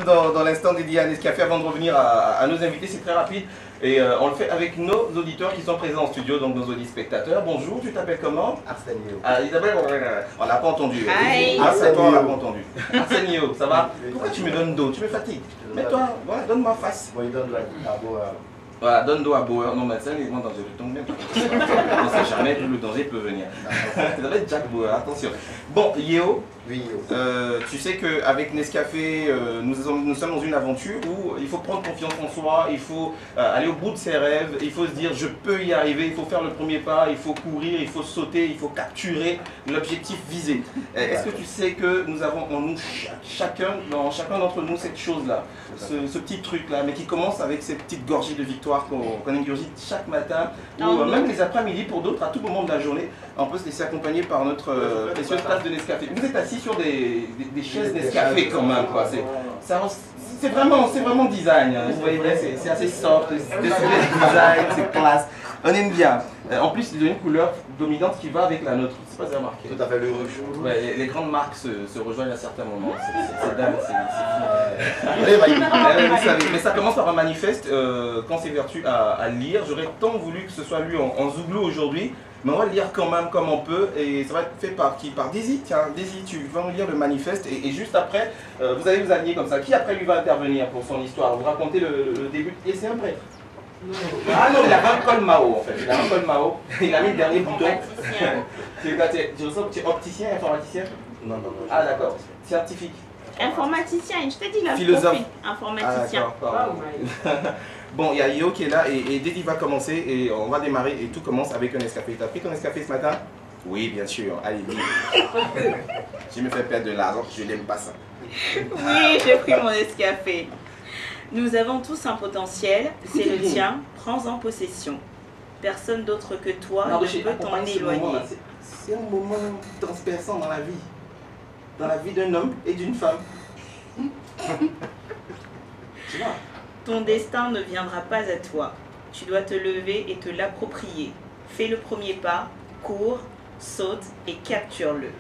Dans l'instant dédié à Nescafé, avant de revenir à nos invités, c'est très rapide et on le fait avec nos auditeurs qui sont présents en studio, donc nos auditeurs spectateurs. Bonjour, tu t'appelles comment? Arsenio. Ah, Isabelle, on n'a pas entendu. Hi. Arsenio, on n'a pas entendu. Arsenio, ça va? Pourquoi tu me donnes dos? Tu me fatigues. Mets-toi, voilà, donne-moi face. Moi, il donne la boire. Voilà, donne dos à Bauer. Non, mais ça, les gens dangereux tombent bien. On ne sait jamais d'où le danger peut venir. Ça va être Jack Bauer, attention. Bon, Yeo. Oui, tu sais qu'avec Nescafé, nous sommes dans une aventure où il faut prendre confiance en soi, il faut aller au bout de ses rêves, il faut se dire je peux y arriver, il faut faire le premier pas, il faut courir, il faut sauter, il faut capturer l'objectif visé. Est-ce que tu sais que nous avons en nous, chacun d'entre nous, cette chose-là, ce petit truc-là, mais qui commence avec ces petites gorgées de victoire qu'on ingurgite chaque matin, ou même les après-midi pour d'autres, à tout moment de la journée, on peut se laisser accompagner par notre précieuse tasse de Nescafé. Vous êtes assis sur des chaises Nescafé quand même, quoi. C'est vraiment design, hein. Vous voyez bien, c'est assez soft, c'est design, c'est classe. On aime bien. En plus, il y a une couleur dominante qui va avec la nôtre. Je sais pas si vous avez remarqué. tout à fait le rouge. Ouais, les grandes marques se rejoignent à certains moments. C'est dingue, c'est fou. Vous savez, mais ça commence par un manifeste quand c'est vertu à lire. J'aurais tant voulu que ce soit lu en zouglou aujourd'hui. Mais on va le lire quand même comme on peut et ça va être fait par qui? Par Daisy. Tiens, Daisy, tu vas nous lire le manifeste et juste après, vous allez vous aligner comme ça. Qui après lui va intervenir pour son histoire? Vous racontez le début. Et c'est un prêtre. Ah non, il a un col Mao en fait. Il a un col Mao. Il a mis le dernier bouton. Tu es opticien, informaticien? Non. Ah d'accord. Scientifique. Informaticien, je t'ai dit là. Philosophe. Informaticien. Ah, bon, il y a Yo qui est là et Dédi va commencer et on va démarrer et tout commence avec un Nescafé. Tu as pris ton Nescafé ce matin? Oui, bien sûr. Allez, dis. Je me fais perdre de l'argent, je n'aime pas ça. Oui, j'ai pris mon Nescafé. Nous avons tous un potentiel, c'est le tien, prends-en possession. Personne d'autre que toi ne peut t'en éloigner. C'est un moment transperçant dans la vie d'un homme et d'une femme. Tu vois? Ton destin ne viendra pas à toi. Tu dois te lever et te l'approprier. Fais le premier pas, cours, saute et capture-le.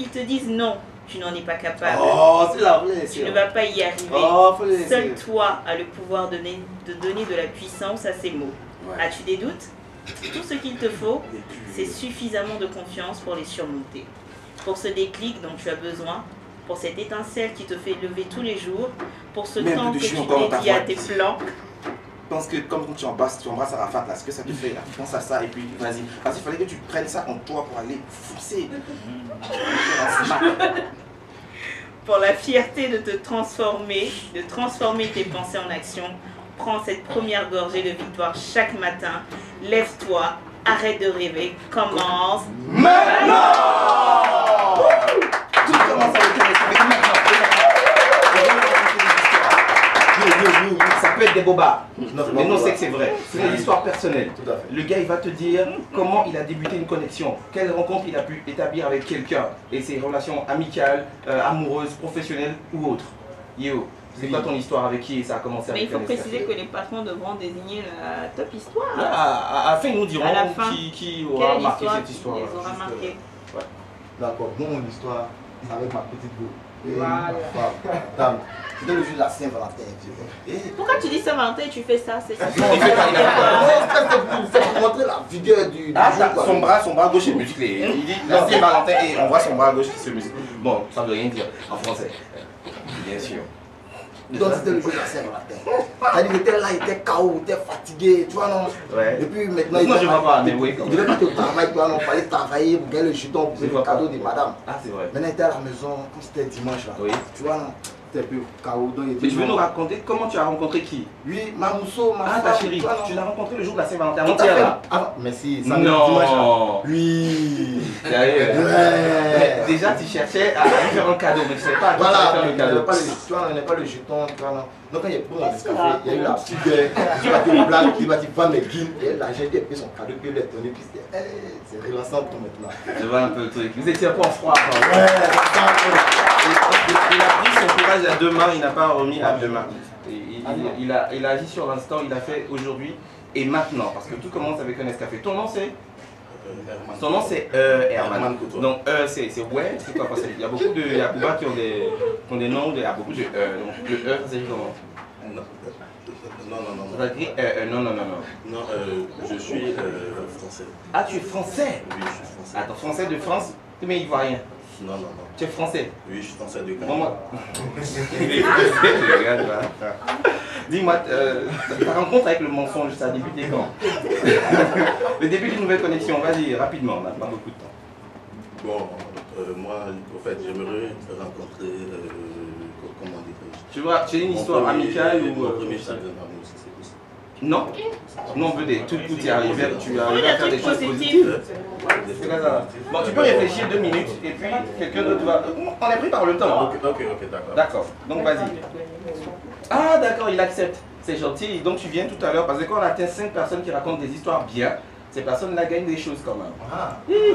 Ils te disent non, tu n'en es pas capable. Oh, c'est la vraie. Tu ne vas pas y arriver. Oh, Seul toi a le pouvoir de donner de la puissance à ces mots. Ouais. As-tu des doutes? Tout ce qu'il te faut, c'est suffisamment de confiance pour les surmonter. Pour ce déclic dont tu as besoin, pour cette étincelle qui te fait lever tous les jours, pour ce temps que tu dédies à tes plans. Je pense que comme tu embrasses Arafat, là, ce que ça te fait, là, tu penses à ça et puis vas-y. Parce qu'il fallait que tu prennes ça en toi pour aller foncer. Pour la fierté de te transformer, de transformer tes pensées en action, prends cette première gorgée de victoire chaque matin. Lève-toi, arrête de rêver, commence maintenant. Tout commence avec un maintenant. Ça peut être des bobards, mais nous on sait que c'est vrai. C'est une histoire personnelle. Le gars il va te dire comment il a débuté une connexion, quelle rencontre il a pu établir avec quelqu'un et ses relations amicales, amoureuses, professionnelles ou autres. Yo, c'est quoi ton histoire avec qui ça a commencé? Mais il faut préciser que les patrons devront désigner la top histoire. À la fin ils nous diront qui aura marqué cette histoire. Les aura marqué. D'accord, mon histoire, c'est avec ma petite go. Voilà. C'était le jour de la Saint-Valentin. Pourquoi tu dis Saint-Valentin et tu fais ça? C'est ça. C'est pour montrer la vigueur du jour. Son bras gauche est musclé. Il dit la Saint-Valentin et on voit son bras gauche qui se muscle. Bon, ça ne veut rien dire en français. Bien sûr. Donc c'était le jour de la Saint-Valentin. Il était là, il était KO, il était fatigué, tu vois non? Ouais. Et puis maintenant, il devait partir au travail, tu vois non? Il fallait travailler pour gagner le jeton pour le cadeau de madame. Ah c'est vrai. Maintenant il était à la maison, comme c'était dimanche là. Oui. Tu vois non? C'était un peu KO. Mais tu veux nous raconter comment tu as rencontré qui? Oui, ma mousseau, ma ta chérie. Tu l'as rencontré le jour de la Saint-Valentin. Mais si, ça dimanche là. Oui. Sérieux? Ouais. Déjà tu cherchais à lui faire un cadeau, mais tu ne savais pas à qui faire le cadeau. Tu vois, on n'a pas le jeton, tu vois non. Donc quand il est pris dans le café, il y a eu la figure, tu vas te blague, il va te vendre les guines, et l'argent il a pris son cadeau, puis il l'a donné, puis c'est relançant pour maintenant. Je vois un peu le truc. Vous étiez un peu en froid. Ouais, il a pris son courage à deux mains, il n'a pas remis à deux mains. Il a agi sur l'instant, il a fait aujourd'hui et maintenant, parce que tout commence avec un Nescafé. Ton nom c'est Herman. Son nom c'est Herman. Donc c'est ouais, c'est quoi? Parce qu'il y a beaucoup de Yacouba qui ont des noms, il y a beaucoup de donc le ça s'écrit comment? Non. Non, je suis français. Ah, tu es français? Oui, je suis français. Attends, français de France? Mais ivoirien? Non. Tu es français? Oui, je suis français de Ghana. Moi. Dis-moi, ta rencontre avec le mensonge, ça a débuté quand? Le début d'une nouvelle connexion, vas-y, rapidement, on n'a pas beaucoup de temps. Bon, moi, en fait, j'aimerais rencontrer, comment dire-je? Tu vois, tu as une histoire amicale ou... Mon premier chagrin d'amour, si c'est possible. Non? Non, on veut des tout tu es arrivé, tu arrives Oui, à des faire des trucs choses positifs. positives. Bon, tu peux réfléchir 2 minutes et puis quelqu'un d'autre va... On est pris par le temps. Ok, d'accord. D'accord, donc vas-y. Ah d'accord, il accepte. C'est gentil. Donc tu viens tout à l'heure parce que quand on atteint 5 personnes qui racontent des histoires bien, ces personnes-là gagnent des choses quand même.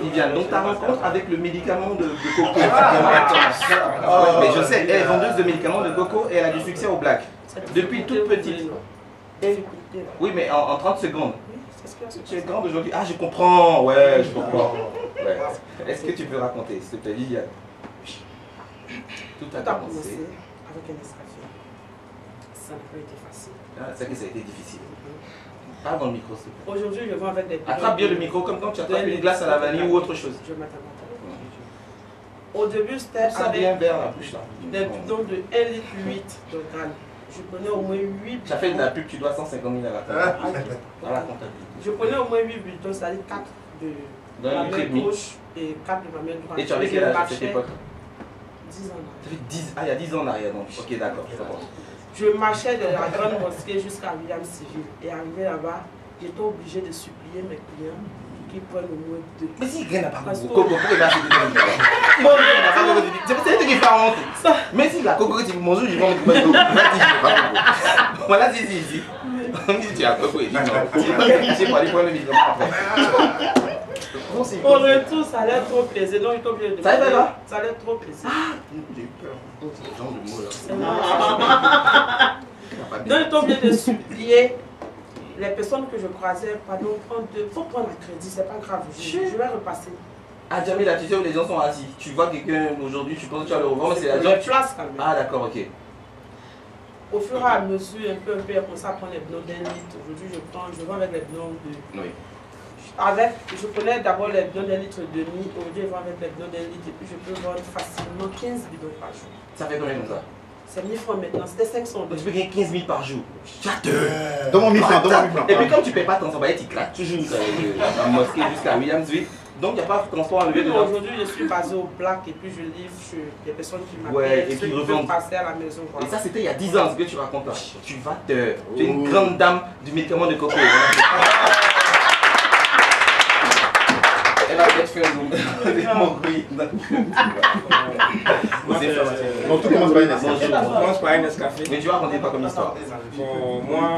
Viviane, donc ta rencontre avec le médicament de coco. Mais je sais, elle est vendeuse de médicaments de coco et elle a du succès au black. Depuis toute petite. Oui, mais en 30 secondes. Tu es grande aujourd'hui. Ah, je comprends. Ouais, je comprends. Ouais. Est-ce que tu peux raconter, s'il te plaît, Viviane? Tout a commencé avec un escalier. Ça n'a pas été facile. Ah, c'est que ça a été difficile. Pas dans le micro, s'il te plaît. Aujourd'hui, je vends avec des bidons. Attrape bien le micro comme quand tu attrapes une glace à la vanille ou autre chose. Je m'attends. Au début, c'était Ça avec bien vers la bouche là. des bidons de 1,8 litre de grammes. Je prenais au moins 8 bidons. Ça fait de la pub, tu dois 150 000 à la fin. Dans la comptabilité. Je prenais au moins 8 bidons, c'est-à-dire 4 de Dans ma le main litre et demi. gauche et 4 de ma main droite. Et tu avais quel âge à cette époque? 10 ans. Ça fait 10, il y a 10 ans en arrière donc. Ok, d'accord, je comprends. Je marchais de la grande mosquée jusqu'à William Civil. Et arrivé là-bas, j'étais obligé de supplier mes clients qui prennent au moins 2. Mais si quelqu'un n'a pas Parce coco, pourquoi il va acheter des coco? Bon, c'est lui qui fait honte. Mais si la coco, tu bonjour, je vais mettre coco. Voilà, si. On dit tu as coco, il dit non. C'est pas les points de médicaments après. Au retour, ça allait trop plaisir. Donc, il obligé de. Ça allait pas? Ça allait trop plaisir. J'ai eu peur. Ce genre de mots là. Donc, il est obligé de supplier les personnes que je croisais. Pardon, faut prendre un crédit, c'est pas grave. Je vais repasser. Ah, jamais là, tu sais où les gens sont assis. Tu vois quelqu'un aujourd'hui, tu penses que tu vas le revendre, mais c'est la gens. job. Place quand même. Ah, d'accord, ok. Au fur et à mesure, un peu, comme ça, prendre les bidons d'1 litre. Aujourd'hui, je vends avec les bidons de. Oui. Je prenais d'abord les bidons d'1,5 litre. Aujourd'hui, je vends avec les bidons d'1 litre. Et puis, je peux vendre facilement 15 bidons par jour. Ça fait combien comme ça? C'est 1000 francs maintenant, c'était 500. Donc tu peux gagner 15 000 par jour. Donne-moi 1000 francs, donne-moi 1000 francs. Et puis comme tu ne payes pas ton salaire, tu claques toujours la mosquée jusqu'à Williamsville. Donc il n'y a pas de transport enlevé dedans. Aujourd'hui, je suis basé au Black et puis je livre chez des personnes qui m'appellent, Ouais, et ceux qui qui revendent. veulent passer à la maison. Et ça c'était il y a 10 ans, ce que tu racontes là. Tu vas te... Tu es une grande dame du médicament de coco. Elle va peut-être faire mon bruit. Donc tout commence par une escalier. Je commence par un Nescafé. Mais tu vas raconter quoi comme histoire? Bon, moi,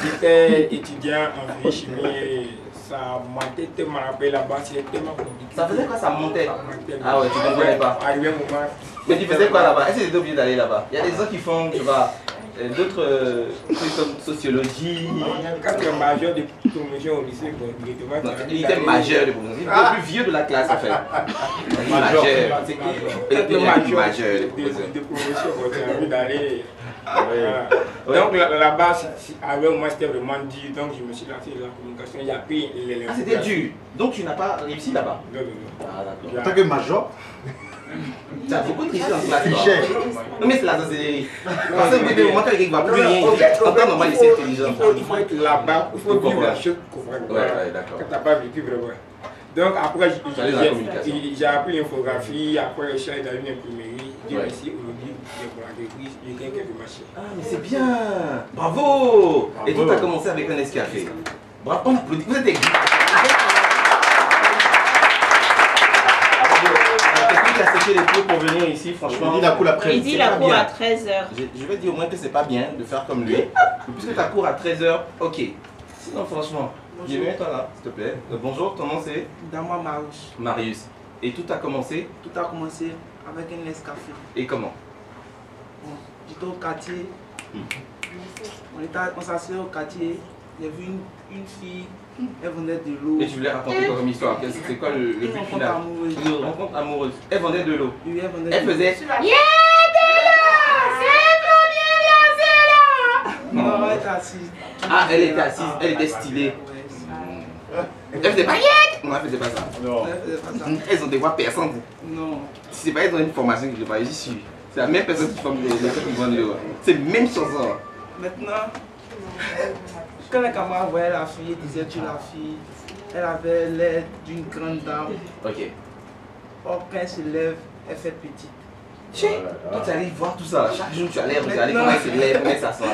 j'étais étudiant en physique chimie et ça m'a tellement rappelé là-bas, c'était tellement compliqué. Ça faisait quoi? Ça montait? Ça montait. Ah ouais, tu ne comprenais pas. Arrivé un moment. Mais tu faisais quoi là-bas? Est-ce que tu étais obligé d'aller là-bas? Il y a des gens qui font, tu vois, d'autres trucs comme sociologie. Quand tu es majeur de promotion au lycée, bon, directement, Il était majeur de promotion. Il était le plus vieux de la classe en fait. Majeur. C'est qui? Il était majeur de promotion. De promotion, bon, tu as envie d'aller. Ouais. Donc là-bas, avec moi, c'était vraiment dur. Donc je me suis lancé dans la communication. Il y a pris les. Ah, c'était dur. Donc tu n'as pas réussi là-bas? Non. Ah, d'accord. En tant que major, Tu as beaucoup triché dans ce classe. trichait. Non, mais c'est la sorcellerie. Parce que au moment où quelqu'un ne va plus rien, en temps normal, il est intelligent. Il faut être là-bas, il faut vivre la chose conforme. Ouais, d'accord. Quand tu n'as pas vécu vraiment. Donc après, j'ai appris l'infographie, après je suis allé dans une imprimerie, j'ai réussi aujourd'hui, j'ai collaboré, j'ai gagné quelques marchés. Ah, mais c'est bien. Bravo. Et tout a commencé avec un Nescafé. Bravo, on applaudit. Vous êtes des quelqu'un qui a séché les pieds pour venir ici, franchement. Il dit la cour après. Il dit la cour à 13h. Je vais dire au moins que c'est pas bien de faire comme lui. Puisque ta cour à 13h, ok. Sinon, franchement, viens toi là, s'il te plaît. Bonjour, ton nom c'est Dama Marius. Marius. Et tout a commencé? Tout a commencé avec un Nescafé. Et comment? Bon, j'étais au quartier. On s'asseyait au quartier. j'ai vu une fille, elle vendait de l'eau. Et tu voulais raconter quoi comme histoire? C'est quoi le but final? Une rencontre amoureuse. Elle vendait de l'eau. Oui, elle vendait Elle de l'eau. faisait. Non, elle était assise. Ah, elle était assise, elle était stylée. Elle faisait paillettes. Non, elle faisait pas ça. Non, elle faisait pas ça. Elles ont des voix perçantes. Non. Si c'est pas elles ont une formation que je pas, j'y suis. C'est la même personne qui forme les gens qui vendent de l'eau. C'est la même chanson. Maintenant, quand les camarades voyaient la fille, ils disaient tu la fille, elle avait l'air d'une grande dame. Ok. Or, quand elle se lève, elle fait petite. Toi, tu allais voir tout ça. Chaque jour, tu allais regarder comment elle se lève, comment elle s'assoit.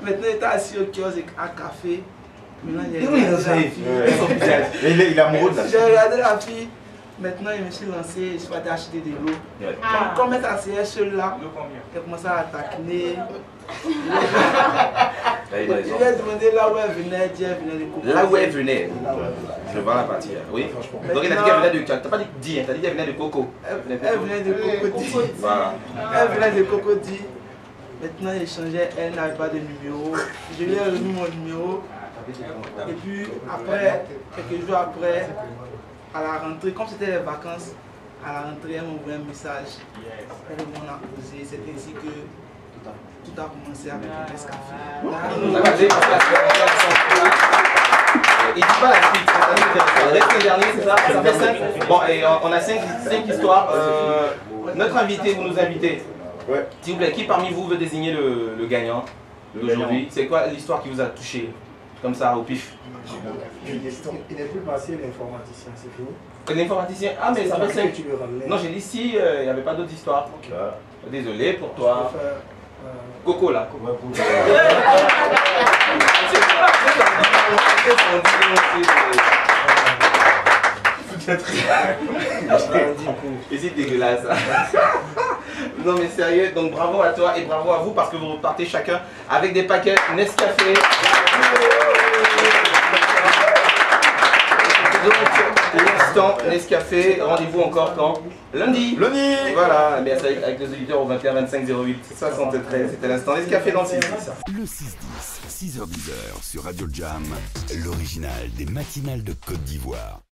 Maintenant, il était assis au kiosque à café. Maintenant, il Et oui, regardé la fille. Il est amoureux de la J'ai regardé la fille. Maintenant, je me suis lancé, je suis allé acheter de l'eau. Comme elle s'asseyait seule là, elle commençait à taquiner. Je lui ai demandé là où elle venait, elle dit elle venait de Coco. Là où elle venait. Je vois la partie. Oui. Donc, il a dit qu'elle venait de. Tu n'as pas dit dire, tu as dit qu'elle venait de Coco. Elle venait de Cocody. Voilà. Elle venait de Cocody. Maintenant, il changeait, elle n'avait pas de numéro. Je lui ai remis mon numéro. Et puis, après, quelques jours après, à la rentrée, comme c'était les vacances, à la rentrée, elle m'a envoyé un message. Elle m'en a posé. C'est ainsi que tout a commencé avec le Nescafé. Il dit pas la suite. La semaine dernière, c'est ça? Ça fait 5. Bon, et on a 5 histoires. Notre invité, vous nous invitez. Ouais. S'il vous plaît, qui parmi vous veut désigner le gagnant d'aujourd'hui? C'est quoi l'histoire qui vous a touché? Comme ça, au pif. Il n'est plus passé l'informaticien, c'est fini. L'informaticien? Ah, mais ça fait 5. Tu le ramenais. Non, j'ai dit si il n'y avait pas d'autres histoires. Désolé pour toi. Coco là. Et c'est dégueulasse. Non mais sérieux, donc bravo à toi et bravo à vous parce que vous repartez chacun avec des paquets Nescafé. Donc l'instant Nescafé, rendez-vous encore quand? Lundi. Lundi. Voilà, mais avec les auditeurs au 21 25 08 73. C'était l'instant Nescafé dans le 6-10. Le 6-10, 6h-10h sur Radio Jam, l'original des matinales de Côte d'Ivoire.